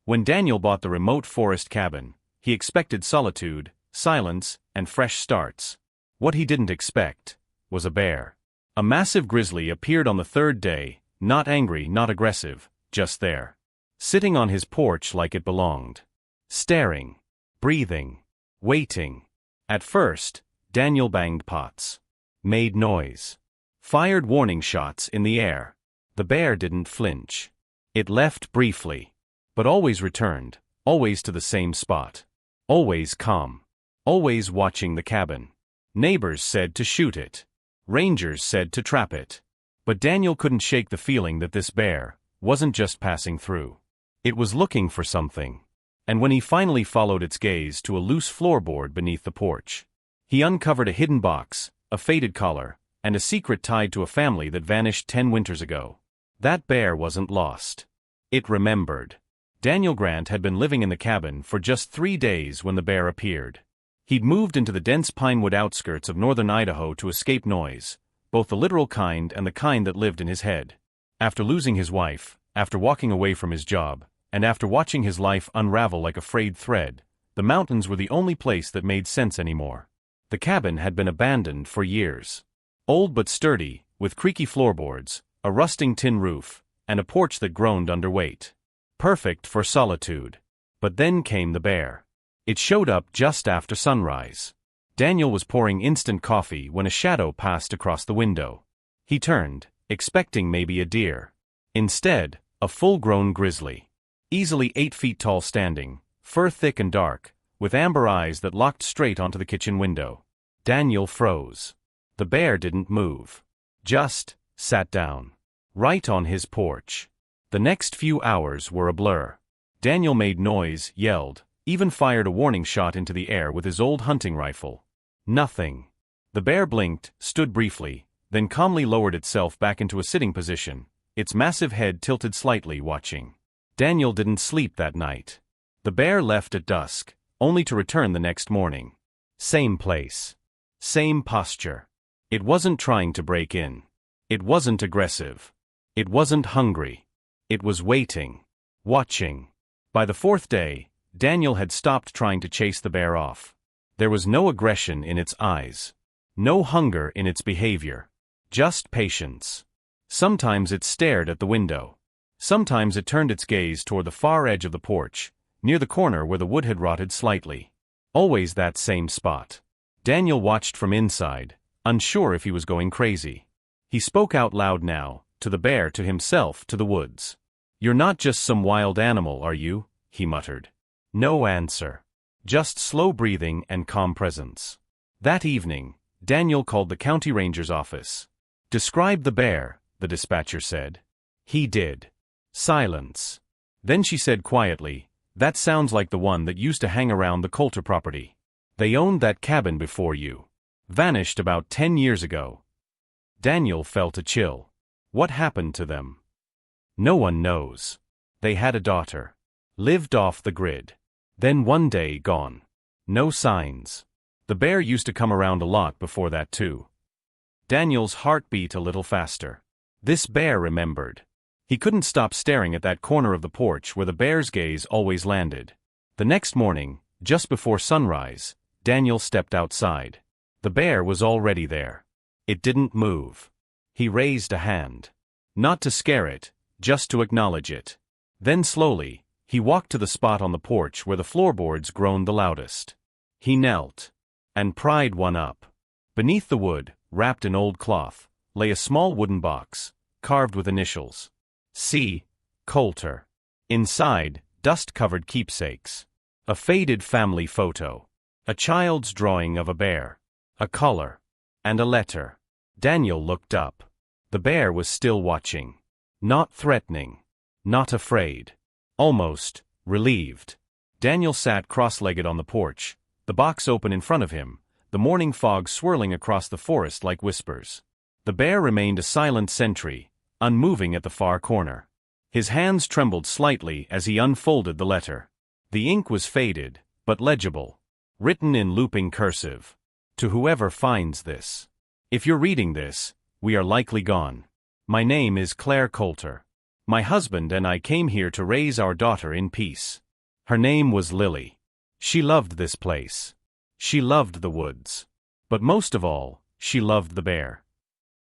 When Daniel bought the remote forest cabin, he expected solitude, silence, and fresh starts. What he didn't expect was a bear. A massive grizzly appeared on the third day, not angry, not aggressive, just there. Sitting on his porch like it belonged. Staring. Breathing. Waiting. At first, Daniel banged pots. Made noise. Fired warning shots in the air. The bear didn't flinch. It left briefly. But always returned, always to the same spot. Always calm. Always watching the cabin. Neighbors said to shoot it. Rangers said to trap it. But Daniel couldn't shake the feeling that this bear wasn't just passing through. It was looking for something. And when he finally followed its gaze to a loose floorboard beneath the porch, he uncovered a hidden box, a faded collar, and a secret tied to a family that vanished 10 winters ago. That bear wasn't lost. It remembered. Daniel Grant had been living in the cabin for just 3 days when the bear appeared. He'd moved into the dense pinewood outskirts of northern Idaho to escape noise, both the literal kind and the kind that lived in his head. After losing his wife, after walking away from his job, and after watching his life unravel like a frayed thread, the mountains were the only place that made sense anymore. The cabin had been abandoned for years. Old but sturdy, with creaky floorboards, a rusting tin roof, and a porch that groaned under weight. Perfect for solitude. But then came the bear. It showed up just after sunrise. Daniel was pouring instant coffee when a shadow passed across the window. He turned, expecting maybe a deer. Instead, a full-grown grizzly. Easily 8 feet tall standing, fur thick and dark, with amber eyes that locked straight onto the kitchen window. Daniel froze. The bear didn't move. Just sat down. Right on his porch. The next few hours were a blur. Daniel made noise, yelled, even fired a warning shot into the air with his old hunting rifle. Nothing. The bear blinked, stood briefly, then calmly lowered itself back into a sitting position, its massive head tilted slightly, watching. Daniel didn't sleep that night. The bear left at dusk, only to return the next morning. Same place. Same posture. It wasn't trying to break in. It wasn't aggressive. It wasn't hungry. It was waiting. Watching. By the 4th day, Daniel had stopped trying to chase the bear off. There was no aggression in its eyes. No hunger in its behavior. Just patience. Sometimes it stared at the window. Sometimes it turned its gaze toward the far edge of the porch, near the corner where the wood had rotted slightly. Always that same spot. Daniel watched from inside, unsure if he was going crazy. He spoke out loud now, to the bear, to himself, to the woods. "You're not just some wild animal, are you?" he muttered. No answer. Just slow breathing and calm presence. That evening, Daniel called the county ranger's office. "Describe the bear," the dispatcher said. He did. Silence. Then she said quietly, "That sounds like the one that used to hang around the Coulter property. They owned that cabin before you. Vanished about 10 years ago." Daniel felt a chill. What happened to them? No one knows. They had a daughter. Lived off the grid. Then one day gone. No signs. The bear used to come around a lot before that too. Daniel's heart beat a little faster. This bear remembered. He couldn't stop staring at that corner of the porch where the bear's gaze always landed. The next morning, just before sunrise, Daniel stepped outside. The bear was already there. It didn't move. He raised a hand. Not to scare it, just to acknowledge it. Then slowly, he walked to the spot on the porch where the floorboards groaned the loudest. He knelt. And pried one up. Beneath the wood, wrapped in old cloth, lay a small wooden box, carved with initials. C. Coulter. Inside, dust-covered keepsakes. A faded family photo. A child's drawing of a bear. A collar. And a letter. Daniel looked up. The bear was still watching. Not threatening. Not afraid. Almost relieved. Daniel sat cross-legged on the porch, the box open in front of him, the morning fog swirling across the forest like whispers. The bear remained a silent sentry, unmoving at the far corner. His hands trembled slightly as he unfolded the letter. The ink was faded, but legible. Written in looping cursive. To whoever finds this. If you're reading this, we are likely gone. My name is Claire Coulter. My husband and I came here to raise our daughter in peace. Her name was Lily. She loved this place. She loved the woods. But most of all, she loved the bear.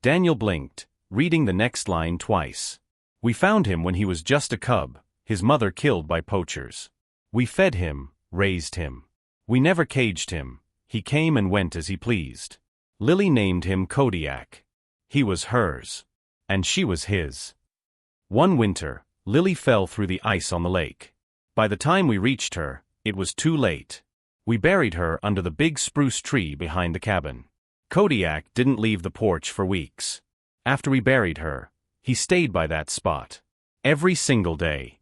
Daniel blinked, reading the next line twice. We found him when he was just a cub, his mother killed by poachers. We fed him, raised him. We never caged him. He came and went as he pleased. Lily named him Kodiak. He was hers. And she was his. One winter, Lily fell through the ice on the lake. By the time we reached her, it was too late. We buried her under the big spruce tree behind the cabin. Kodiak didn't leave the porch for weeks. After we buried her, he stayed by that spot. Every single day.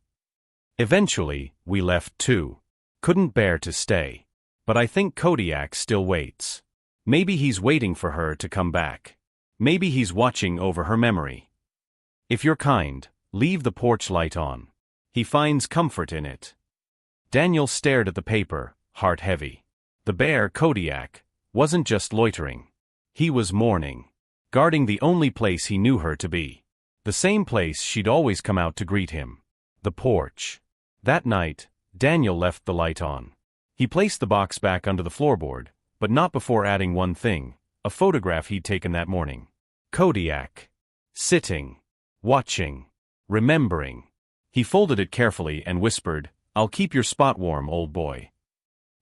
Eventually, we left too. Couldn't bear to stay. But I think Kodiak still waits. Maybe he's waiting for her to come back. Maybe he's watching over her memory. If you're kind, leave the porch light on. He finds comfort in it. Daniel stared at the paper, heart heavy. The bear, Kodiak, wasn't just loitering. He was mourning. Guarding the only place he knew her to be. The same place she'd always come out to greet him. The porch. That night, Daniel left the light on. He placed the box back under the floorboard, but not before adding one thing, a photograph he'd taken that morning. Kodiak. Sitting. Watching. Remembering. He folded it carefully and whispered, "I'll keep your spot warm, old boy."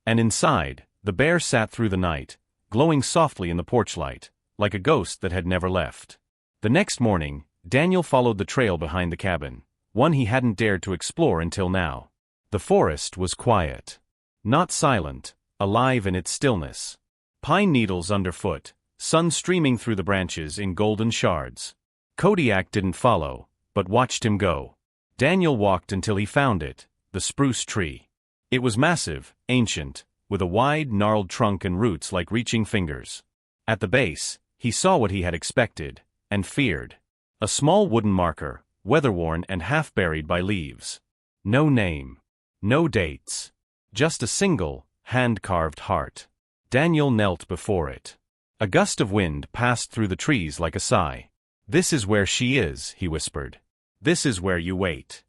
And inside, the bear sat through the night, glowing softly in the porch light, like a ghost that had never left. The next morning, Daniel followed the trail behind the cabin, one he hadn't dared to explore until now. The forest was quiet. Not silent, alive in its stillness. Pine needles underfoot, sun streaming through the branches in golden shards. Kodiak didn't follow, but watched him go. Daniel walked until he found it, the spruce tree. It was massive, ancient, with a wide, gnarled trunk and roots like reaching fingers. At the base, he saw what he had expected, and feared. A small wooden marker, weather-worn and half-buried by leaves. No name. No dates. Just a single, hand-carved heart. Daniel knelt before it. A gust of wind passed through the trees like a sigh. "This is where she is," he whispered. "This is where you wait."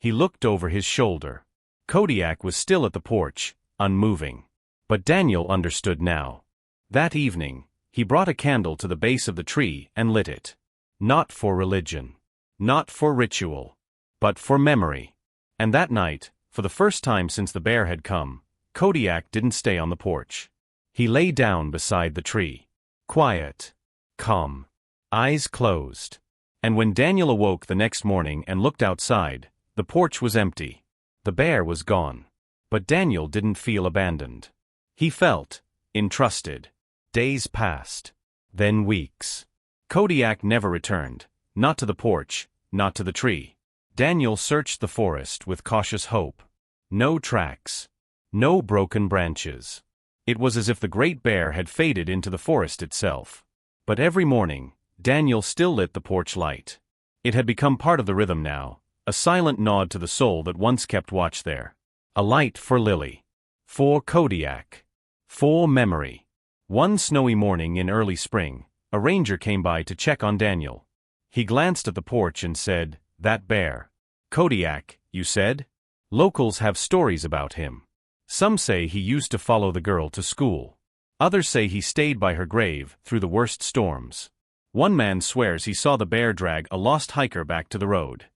He looked over his shoulder. Kodiak was still at the porch, unmoving. But Daniel understood now. That evening, he brought a candle to the base of the tree and lit it. Not for religion. Not for ritual. But for memory. And that night, for the first time since the bear had come, Kodiak didn't stay on the porch. He lay down beside the tree. Quiet. Calm. Eyes closed. And when Daniel awoke the next morning and looked outside, the porch was empty. The bear was gone. But Daniel didn't feel abandoned. He felt entrusted. Days passed. Then weeks. Kodiak never returned. Not to the porch, not to the tree. Daniel searched the forest with cautious hope. No tracks. No broken branches. It was as if the great bear had faded into the forest itself. But every morning, Daniel still lit the porch light. It had become part of the rhythm now, a silent nod to the soul that once kept watch there. A light for Lily. For Kodiak. For memory. One snowy morning in early spring, a ranger came by to check on Daniel. He glanced at the porch and said, "That bear. Kodiak, you said? Locals have stories about him. Some say he used to follow the girl to school. Others say he stayed by her grave through the worst storms. One man swears he saw the bear drag a lost hiker back to the road."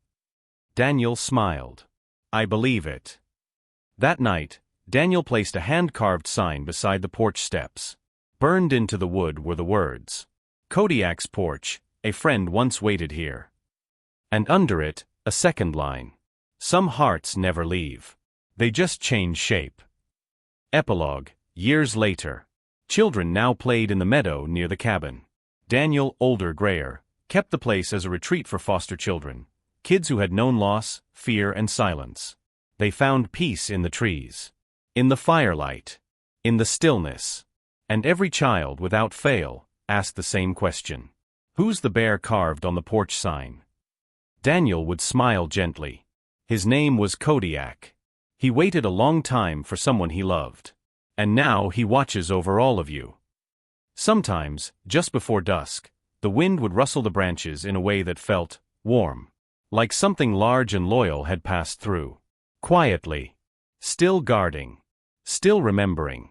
Daniel smiled. "I believe it." That night, Daniel placed a hand-carved sign beside the porch steps. Burned into the wood were the words, "Kodiak's porch, a friend once waited here." And under it, a second line. "Some hearts never leave. They just change shape." Epilogue. Years later. Children now played in the meadow near the cabin. Daniel, older, grayer, kept the place as a retreat for foster children, kids who had known loss, fear, and silence. They found peace in the trees. In the firelight. In the stillness. And every child, without fail, asked the same question. "Who's the bear carved on the porch sign?" Daniel would smile gently. His name was Kodiak. He waited a long time for someone he loved. And now he watches over all of you. Sometimes, just before dusk, the wind would rustle the branches in a way that felt warm. like something large and loyal had passed through. Quietly. Still guarding. Still remembering.